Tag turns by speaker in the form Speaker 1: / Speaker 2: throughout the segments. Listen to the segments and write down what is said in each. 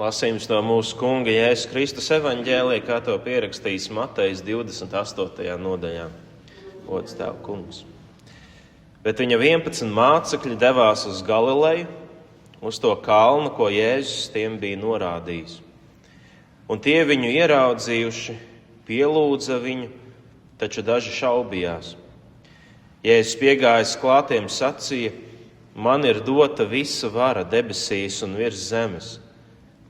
Speaker 1: Lasījums no mūsu Kunga Jēzus Kristus evaņģēlijā, kā to pierakstījis Matejs 28. nodaļā. Gods Tev, Kungs. Bet viņa 11 mācekļi devās uz Galileju, uz to kalnu, ko Jēzus tiem bija norādījis. Un tie viņu ieraudzījuši, pielūdza viņu, taču daži šaubījās. Jēzus piegājis klātiem sacīja: Man ir dota visa vara debesīs un virs zemes.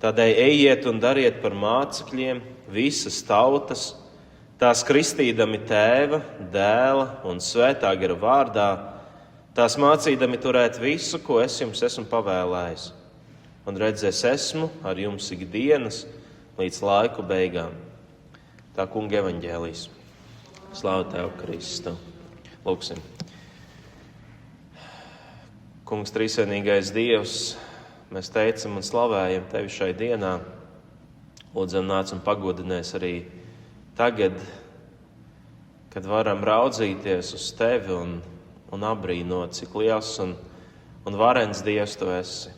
Speaker 1: Tādēļ ejiet un dariet par mācekļiem visas tautas, tās kristīdami Tēva, Dēla un Svētā gara vārdā, tās mācīdami turēt visu, ko es jums esmu pavēlējis. Un redz, es esmu ar jums ikdienas līdz laiku beigām. Tā Kunga evaņģēlijs. Slāva Tev, Kristu. Lūksim. Kungs, trīsvienīgais Dievs, mēs teicam un slavējam Tevi šai dienā. Lūdzam, nāc un pagodinies arī tagad, kad varam raudzīties uz Tevi un apbrīnot, cik liels un varens Dievs Tu esi.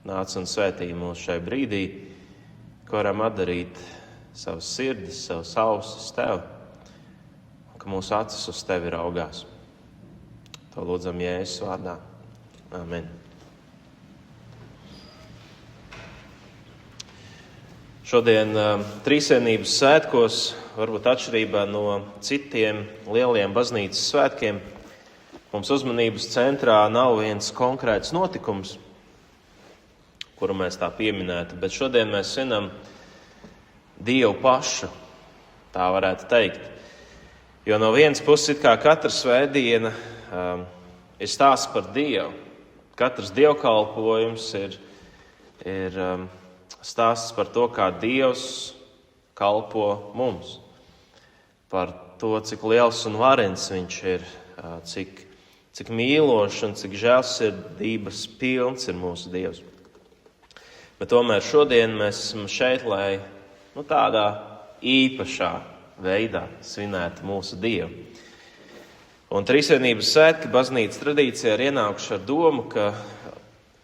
Speaker 1: Nāc un svētī mūs šai brīdī, ka varam atdarīt savas sirdis, savas ausis Tev, un ka mūsu acis uz Tevi raugās. To lūdzam Jēzus vārdā. Amen. Šodien Trīsvienības svētkos, varbūt atšķirībā no citiem lieliem baznīcas svētkiem, mums uzmanības centrā nav viens konkrēts notikums, kuru mēs tā pieminētu, bet šodien mēs svinam Dievu pašu, tā varētu teikt. Jo no vienas puses it kā katra svētdiena ir stāsts par Dievu. Katrs dievkalpojums ir stāsts par to, kā Dievs kalpo mums. Par to, cik liels un varens Viņš ir, cik mīlošs un cik žēlsirdības pilns ir mūsu Dievs. Bet tomēr šodien mēs esam šeit, lai tādā īpašā veidā svinētu mūsu Dievu. Un Trīsvienības svētki baznīcas tradīcijā ir ienākuši ar domu, ka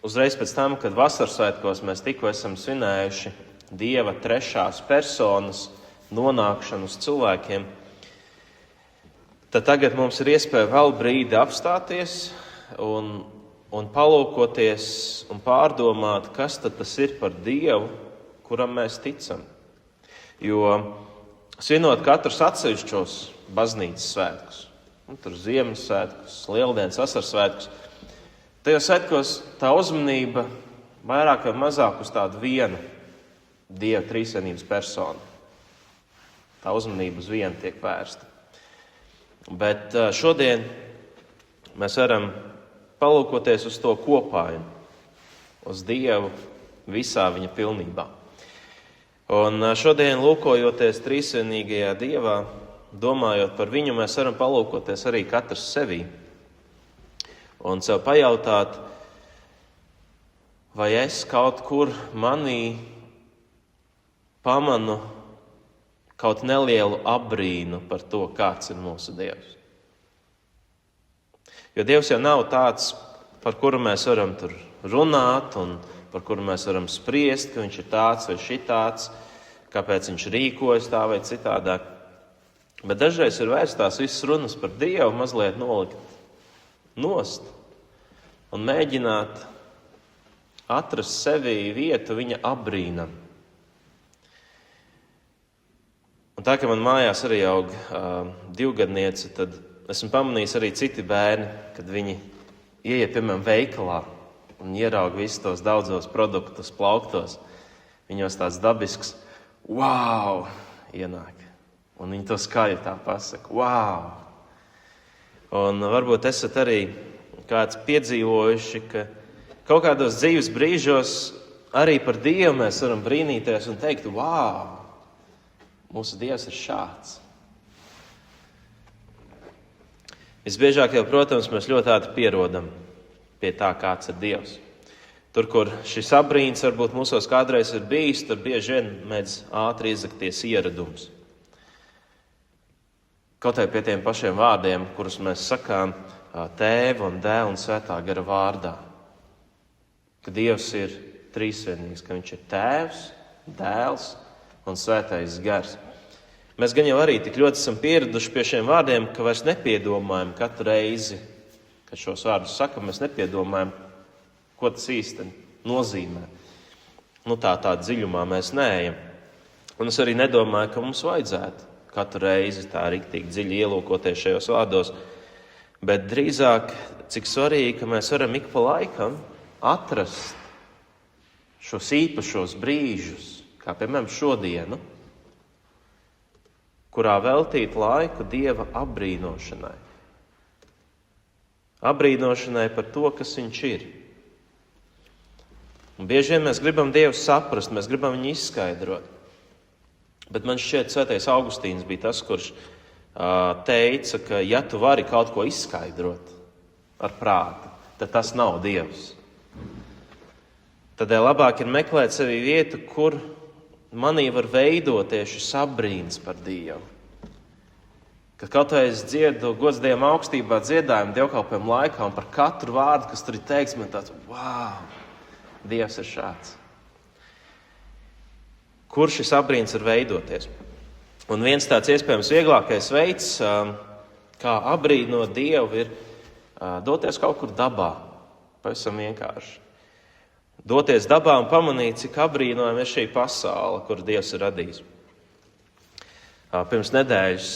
Speaker 1: uzreiz pēc tam, kad vasaras svētkos mēs tikko esam svinējuši Dieva trešās personas nonākšanu uz cilvēkiem, tad tagad mums ir iespēja vēl brīdi apstāties un palūkoties un pārdomāt, kas tad tas ir par Dievu, kuram mēs ticam. Jo svinot katrus atsevišķos baznīcas svētkus, tur Ziemassvētkus, Lieldienas, Vasaras svētkus, tajos svētkos tā uzmanība vairāk vai mazāk uz tādu vienu Dieva trīsvienības personu. Tā uzmanība uz vienu tiek vērsta. Bet šodien mēs varam palūkoties uz to kopājumu, uz Dievu visā viņa pilnībā. Un šodien, lūkojoties trīsvienīgajā Dievā, domājot par viņu, mēs varam palūkoties arī katrs sevī un sev pajautāt, vai es kaut kur manī pamanu kaut nelielu apbrīnu par to, kāds ir mūsu Dievs. Jo Dievs jau nav tāds, par kuru mēs varam tur runāt un par kuru mēs varam spriest, ka Viņš ir tāds vai šitāds, kāpēc Viņš rīkojas tā vai citādāk. Bet dažreiz ir vērts tās visas runas par Dievu mazliet nolikt nost un mēģināt atrast sevī vietu viņa apbrīnam. Un tā, ka man mājās arī aug divgadniece, tad esmu pamanījis arī citi bērni, kad viņi ieiet, piemēram, veikalā un ieraug visus tos daudzos produktus plauktos. Viņos tāds dabisks wow ienāk. Un viņi to skaļi tā pasaka. Wow! Un varbūt esat arī kāds piedzīvojuši, ka kaut kādos dzīves brīžos arī par Dievu mēs varam brīnīties un teikt, wow! Mūsu Dievs ir šāds. Visbiežāk jau, protams, mēs ļoti ātri pierodam pie tā, kāds ir Dievs. Tur, kur šis apbrīns varbūt mūsos kādreiz ir bijis, tur bieži vien mēdz ātri iezakties ieradums. Kaut arī pie tiem pašiem vārdiem, kurus mēs sakām Tēva un Dēla un Svētā gara vārdā. Ka Dievs ir trīsvienīgs, ka viņš ir Tēvs, Dēls un Svētais Gars. Mēs gan jau arī tik ļoti esam pieraduši pie šiem vārdiem, ka vairs nepiedomājam katru reizi, kad šos vārdus sakam, mēs nepiedomājam, ko tas īsti nozīmē. Tā dziļumā mēs neejam. Un es arī nedomāju, ka mums vajadzētu katru reizi tā riktīgi dziļi ielūkoties šajos vārdos, bet drīzāk, cik svarīgi, ka mēs varam ik pa laikam atrast šos īpašos brīžus, kā piemēram šodienu, kurā veltīt laiku Dieva apbrīnošanai. Apbrīnošanai par to, kas viņš ir. Un bieži vien mēs gribam Dievu saprast, mēs gribam viņu izskaidrot. Bet man šķiet, Svētais Augustīns bija tas, kurš teica, ka ja tu vari kaut ko izskaidrot ar prātu, tad tas nav Dievs. Tādēļ labāk ir meklēt sevī vietu, kur manī var veidoties šis apbrīns par Dievu. Kad kaut vai es dziedu gods Dievam augstībā dziedājumu dievkalpojumu laikā un par katru vārdu, kas tur ir teikts, man tāds, wow, Dievs ir šāds. Kur šis apbrīns var veidoties? Un viens tāds iespējams vieglākais veids, kā apbrīnot Dievu, ir doties kaut kur dabā. Pavisam vienkārši. Doties dabā un pamanīt, cik apbrīnojama ir šī pasaule, kur Dievs ir radījis. Pirms nedēļas,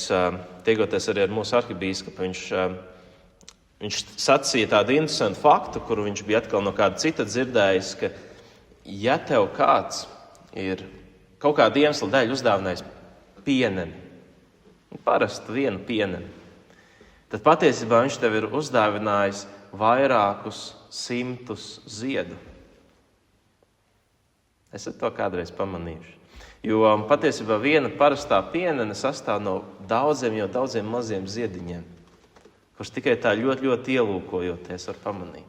Speaker 1: tiekoties arī ar mūsu arhibīskapu, viņš sacīja tādu interesantu faktu, kuru viņš bija atkal no kāda cita dzirdējis, ka ja tev kāds ir kaut kādu iemeslu dēļ uzdāvinājis pieneni, parastu vienu pieneni, tad patiesībā viņš tev ir uzdāvinājis vairākus 100 ziedu. Esat to kādreiz pamanījuši. Jo patiesībā viena parastā pienene sastāv no daudziem maziem ziediņiem, kurus tikai tā ļoti, ļoti ielūkojoties var pamanīt.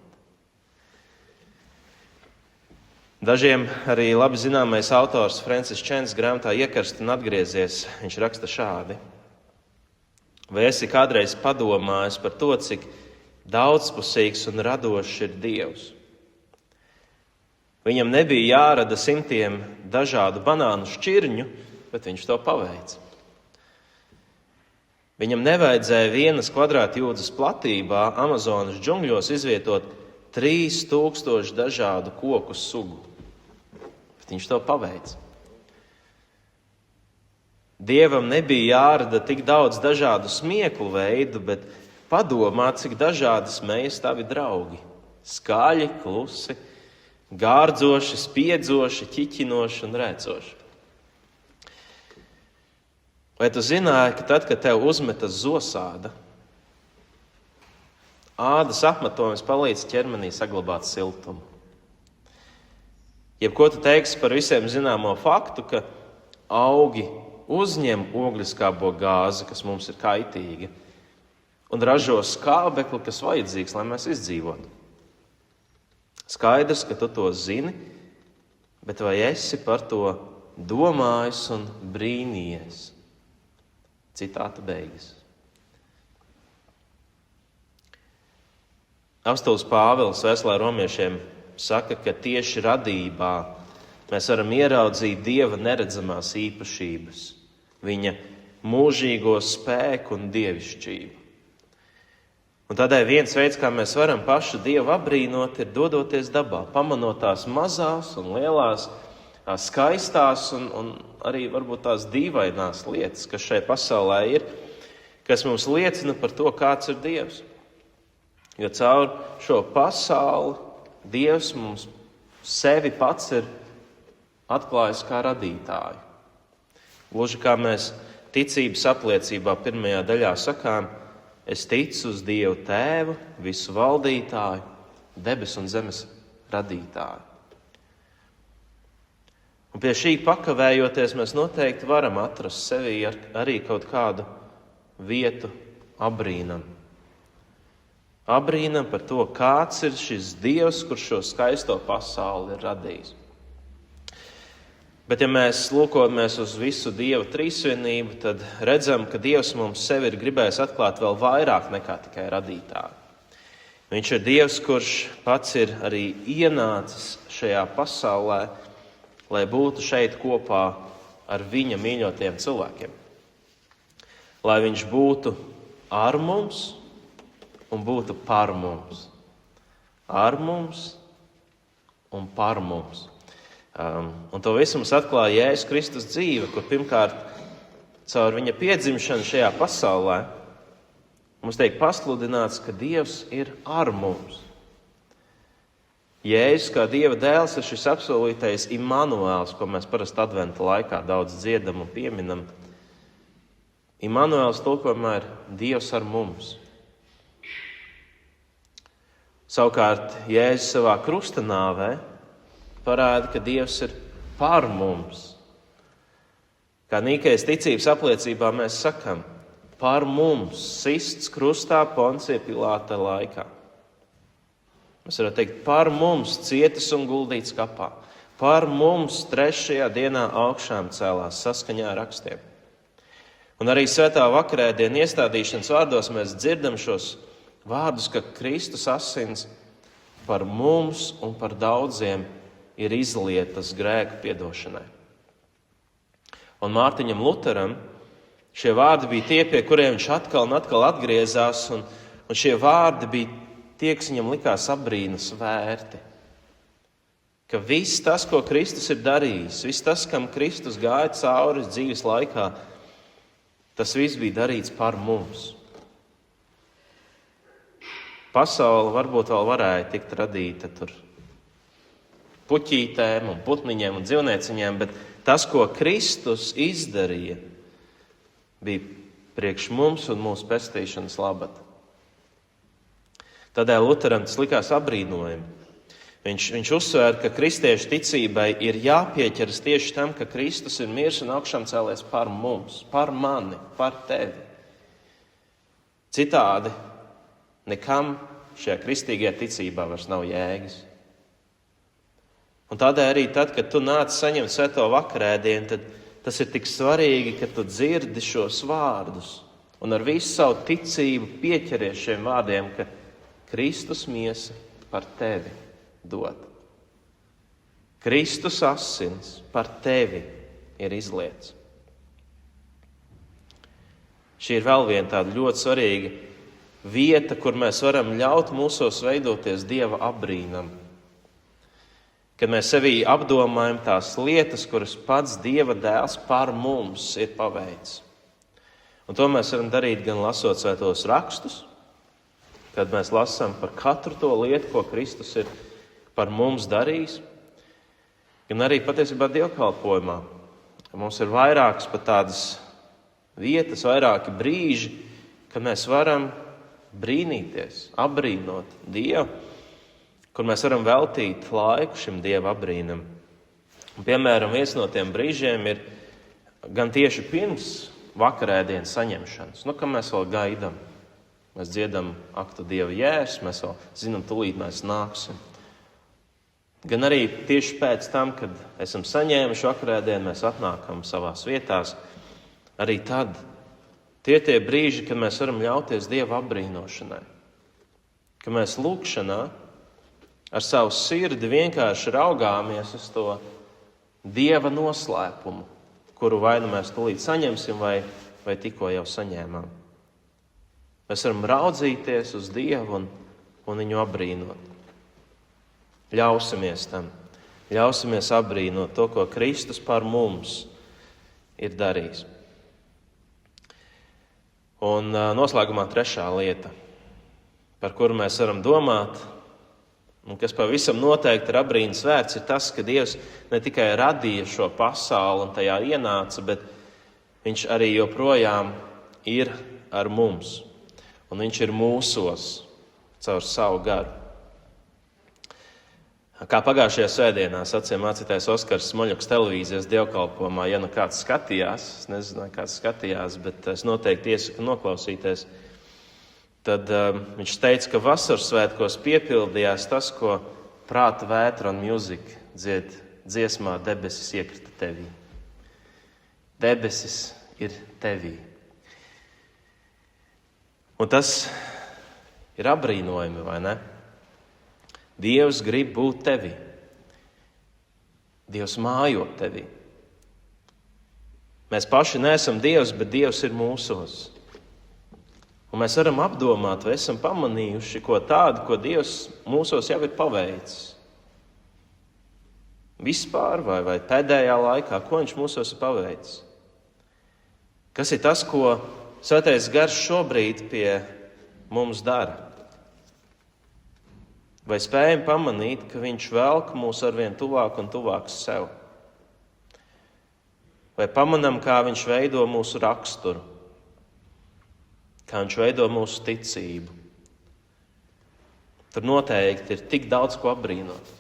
Speaker 1: Dažiem arī labi zināmais autors Francis Chance grāmatā Iekarst un atgriezies, viņš raksta šādi. Vai esi kādreiz padomājis par to, cik daudzpusīgs un radošs ir Dievs? Viņam nebija jārada 100 dažādu banānu šķirņu, bet viņš to paveica. Viņam nevajadzēja 1 kvadrātjūdzes platībā Amazonas džungļos izvietot 3000 dažādu koku sugu, bet viņš to paveica. Dievam nebija jārada tik daudz dažādu smieklu veidu, bet padomā, cik dažādas mēs tavi draugi. Skaļi, klusi, gārdzoši, spiedzoši, ķiķinoši un rēcoši. Vai tu zināji, ka tad, kad tev uzmetas zosāda, ādas apmetojums palīdz ķermenī saglabāt siltumu? Jebko tu teiksi par visiem zināmo faktu, ka augi uzņem ogliskābo gāzi, kas mums ir kaitīga, un ražo skābekli, kas vajadzīgs, lai mēs izdzīvotu. Skaidrs, ka tu to zini, bet vai esi par to domājis un brīnījies? Citāta beigas. Apostols Pāvils Vēstulē romiešiem saka, ka tieši radībā mēs varam ieraudzīt Dieva neredzamās īpašības, viņa mūžīgo spēku un dievišķību. Un tādēļ viens veids, kā mēs varam pašu Dievu apbrīnot, ir dodoties dabā, pamanot tās mazās un lielās, tās skaistās un arī varbūt tās dīvainās lietas, kas šai pasaulē ir, kas mums liecina par to, kāds ir Dievs. Jo caur šo pasauli Dievs mums sevi pats ir atklājis kā radītāju. Gluži kā mēs ticības apliecībā pirmajā daļā sakām, es ticu uz Dievu Tēvu, visu valdītāju, debes un zemes radītāju. Un pie šī pakavējoties, mēs noteikti varam atrast sevī arī kaut kādu vietu apbrīnam. Apbrīnam par to, kāds ir šis Dievs, kurš šo skaisto pasauli ir radījis. Bet ja mēs lūkojamies uz visu Dieva trīsvienību, tad redzam, ka Dievs mums sevi ir gribējis atklāt vēl vairāk nekā tikai radītāju. Viņš ir Dievs, kurš pats ir arī ienācis šajā pasaulē, lai būtu šeit kopā ar viņa mīļotiem cilvēkiem. Lai viņš būtu ar mums un būtu par mums. Ar mums un par mums. Un to visu mums atklāja Jēzus Kristus dzīve, kur pirmkārt caur viņa piedzimšanu šajā pasaulē mums tiek pasludināts, ka Dievs ir ar mums. Jēzus kā Dieva dēls ir šis apsolītais Immanuēls, ko mēs parasti adventa laikā daudz dziedam un pieminam. Immanuēls tulkojumā ir Dievs ar mums. Savukārt Jēzus savā krusta nāvē parāda, ka Dievs ir par mums. Kā Nīkejas ticības apliecībā mēs sakam, par mums sists krustā Poncija Pilāta laikā. Mēs varam teikt, par mums cietis un guldīts kapā. Par mums 3. dienā augšām cēlās saskaņā ar rakstiem. Un arī svētā vakarēdienu iestādīšanas vārdos mēs dzirdam šos vārdus, ka Kristus asins par mums un par daudziem ir izlietas grēku piedošanai. Un Mārtiņam Luteram šie vārdi bija tie, pie kuriem viņš atkal un atkal atgriezās, un šie vārdi bija tie, kas viņam likās apbrīnas vērti. Ka viss tas, ko Kristus ir darījis, viss tas, kam Kristus gāja cauri dzīves laikā, tas viss bija darīts par mums. Pasaule varbūt vēl varēja tikt radīta tur puķītēm un putniņiem un dzīvnieciņiem, bet tas, ko Kristus izdarīja, bija priekš mums un mūsu pestīšanas labad. Tādēļ Luteram tas likās apbrīnojami. Viņš uzsvēra, ka kristiešu ticībai ir jāpieķeras tieši tam, ka Kristus ir miris un augšām cēlies par mums, par mani, par tevi. Citādi nekam šajā kristīgajā ticībā vairs nav jēgas. Un tādēļ arī tad, kad tu nāc saņemt svēto vakarēdienu, tad tas ir tik svarīgi, ka tu dzirdi šos vārdus un ar visu savu ticību pieķeries šiem vārdiem, ka Kristus miesa par tevi dod. Kristus asins par tevi ir izlietas. Šī ir vēl viena tāda ļoti svarīga vieta, kur mēs varam ļaut mūsos veidoties Dieva apbrīnam. Kad mēs sevī apdomājam tās lietas, kuras pats Dieva dēls par mums ir paveicis. Un to mēs varam darīt gan lasot svētos rakstus, kad mēs lasām par katru to lietu, ko Kristus ir par mums darījis, gan arī patiesībā dievkalpojumā. Mums ir vairākas pat tādas vietas, vairāki brīži, kad mēs varam brīnīties, apbrīnot Dievu, kur mēs varam veltīt laiku šim Dieva apbrīnam. Un, piemēram, viens no tiem brīžiem ir gan tieši pirms vakarēdienas saņemšanas, kad mēs vēl gaidām. Mēs dziedam aktu Dieva jērs, mēs vēl zinām, tūlīt mēs nāksim. Gan arī tieši pēc tam, kad esam saņēmuši vakarēdienu, mēs atnākam savās vietās. Arī tad tie brīži, kad mēs varam ļauties Dieva apbrīnošanai. Ka mēs lūkšanā ar savu sirdi vienkārši raugāmies uz to Dieva noslēpumu, kuru vai nu mēs tūlīt saņemsim, vai tikko jau saņēmām. Mēs varam raudzīties uz Dievu un viņu apbrīnot. Ļausimies tam. Ļausimies apbrīnot to, ko Kristus par mums ir darījis. Un noslēgumā 3. lieta, par kuru mēs varam domāt, un kas pavisam noteikti ir apbrīnas vērts, ir tas, ka Dievs ne tikai radīja šo pasauli un tajā ienāca, bet viņš arī joprojām ir ar mums. Un viņš ir mūsos caur savu garu. Kā pagājušajā svētdienā sacīja mācītājs Oskars Smoļuks televīzijas dievkalpojumā, ja nu kāds skatījās, es nezinu, kāds skatījās, bet es noteikti iesaku noklausīties, tad viņš teica, ka vasaras svētkos piepildījās tas, ko Prāta Vētra un Music dzied dziesmā Debesis iekrita tevī. Debesis ir tevī. Un tas ir apbrīnojami, vai ne? Dievs grib būt tevī. Dievs mājo tevī. Mēs paši neesam Dievs, bet Dievs ir mūsos. Un mēs varam apdomāt, vai esam pamanījuši ko tādu, ko Dievs mūsos jau ir paveicis. Vispār vai pēdējā laikā, ko viņš mūsos ir paveicis. Kas ir tas, ko Svētais Gars šobrīd pie mums dara? Vai spējam pamanīt, ka viņš velk mūs arvien tuvāk un tuvāk sev? Vai pamanām, kā viņš veido mūsu raksturu? Kā viņš veido mūsu ticību? Tur noteikti ir tik daudz ko apbrīnot.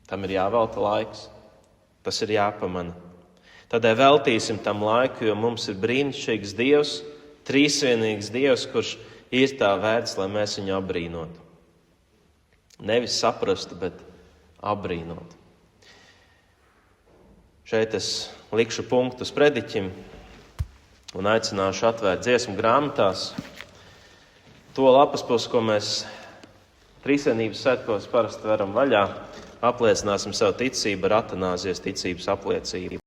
Speaker 1: Tam ir jāvelta laiks. Tas ir jāpamana. Tādēļ veltīsim tam laiku, jo mums ir brīnišķīgs Dievs, trīsvienīgs Dievs, kurš ir tā vērts, lai mēs viņu apbrīnotu. Nevis saprastu, bet apbrīnot. Šeit es likšu punktus prediķim un aicināšu atvērt dziesmu grāmatās to lapas pusi, ko mēs trīsvienības svētkos parasti veram vaļā, apliecināsim savu ticību ar Atanāzijas ticības apliecību.